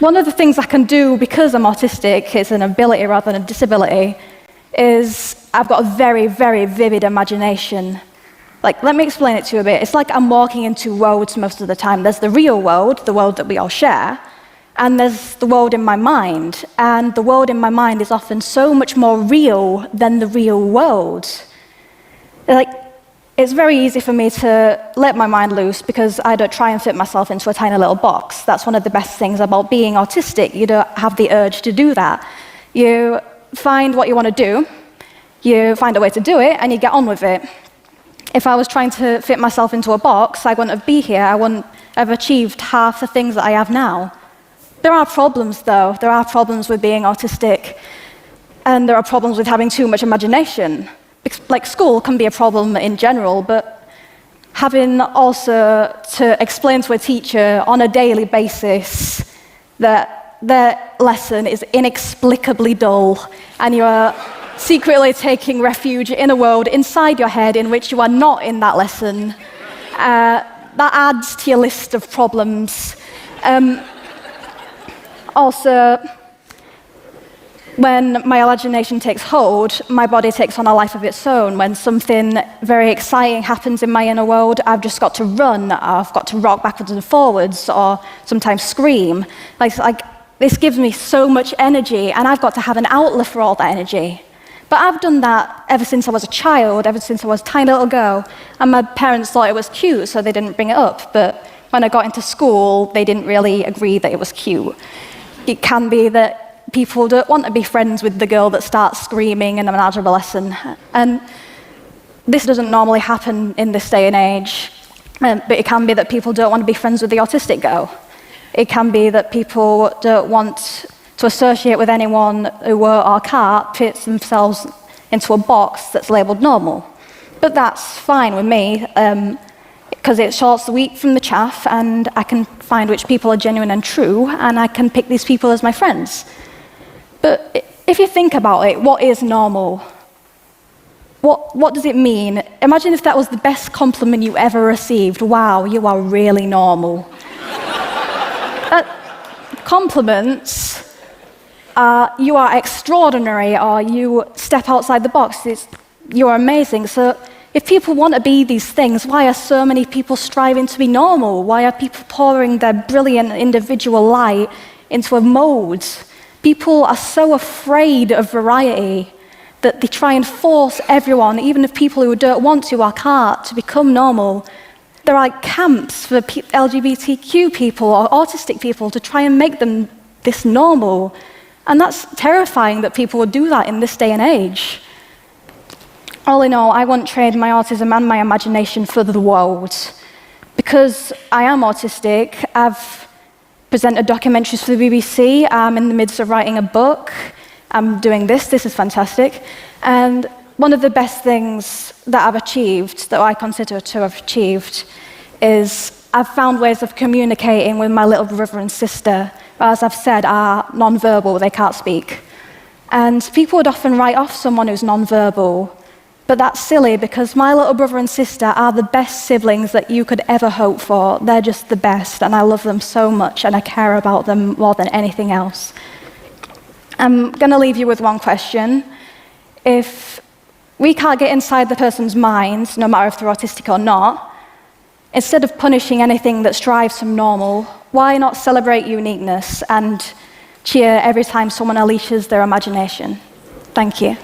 One of the things I can do because I'm autistic, it's an ability rather than a disability, is I've got a very, very vivid imagination. Like, let me explain it to you a bit. It's like I'm walking into roads most of the time. There's the real world, the world that we all share, and there's the world in my mind. And the world in my mind is often so much more real than the real world. Like, it's very easy for me to let my mind loose because I don't try and fit myself into a tiny little box. That's one of the best things about being autistic. You don't have the urge to do that. You find what you want to do, you find a way to do it, and you get on with it. If I was trying to fit myself into a box, I wouldn't be here. I wouldn't have achieved half the things that I have now. There are problems, though. There are problems with being autistic, and there are problems with having too much imagination. Like, school can be a problem in general, but having also to explain to a teacher on a daily basis that their lesson is inexplicably dull, and you are secretly taking refuge in a world inside your head in which you are not in that lesson, that adds to your list of problems. Also, when my imagination takes hold, my body takes on a life of its own. When something very exciting happens in my inner world, I've just got to run, I've got to rock backwards and forwards, or sometimes scream. Like this gives me so much energy, and I've got to have an outlet for all that energy. But I've done that ever since I was a child, ever since I was a tiny little girl, and my parents thought it was cute, so they didn't bring it up. But when I got into school, they didn't really agree that it was cute. It can be that people don't want to be friends with the girl that starts screaming in an algebra lesson. And this doesn't normally happen in this day and age, but it can be that people don't want to be friends with the autistic girl. It can be that people don't want to associate with anyone who or can't fit themselves into a box that's labelled normal. But that's fine with me, because it sorts the wheat from the chaff, and I can find which people are genuine and true, and I can pick these people as my friends. But if you think about it, what is normal? What does it mean? Imagine if that was the best compliment you ever received. Wow, you are really normal. Compliments are, you are extraordinary, or you step outside the box, you're amazing. So if people want to be these things, why are so many people striving to be normal? Why are people pouring their brilliant individual light into a mold? People are so afraid of variety that they try and force everyone, even if people who don't want to or can't, to become normal. There are camps for LGBTQ people or autistic people to try and make them this normal. And that's terrifying that people would do that in this day and age. All in all, I won't trade my autism and my imagination for the world. Because I am autistic, I've presented documentaries for the BBC, I'm in the midst of writing a book, I'm doing this is fantastic. And one of the best things that I've achieved, that I consider to have achieved, is I've found ways of communicating with my little brother and sister, who, as I've said, are non-verbal, they can't speak. And people would often write off someone who's non-verbal, but that's silly because my little brother and sister are the best siblings that you could ever hope for. They're just the best, and I love them so much, and I care about them more than anything else. I'm going to leave you with one question. If we can't get inside the person's mind, no matter if they're autistic or not, instead of punishing anything that strives from normal, why not celebrate uniqueness and cheer every time someone unleashes their imagination? Thank you.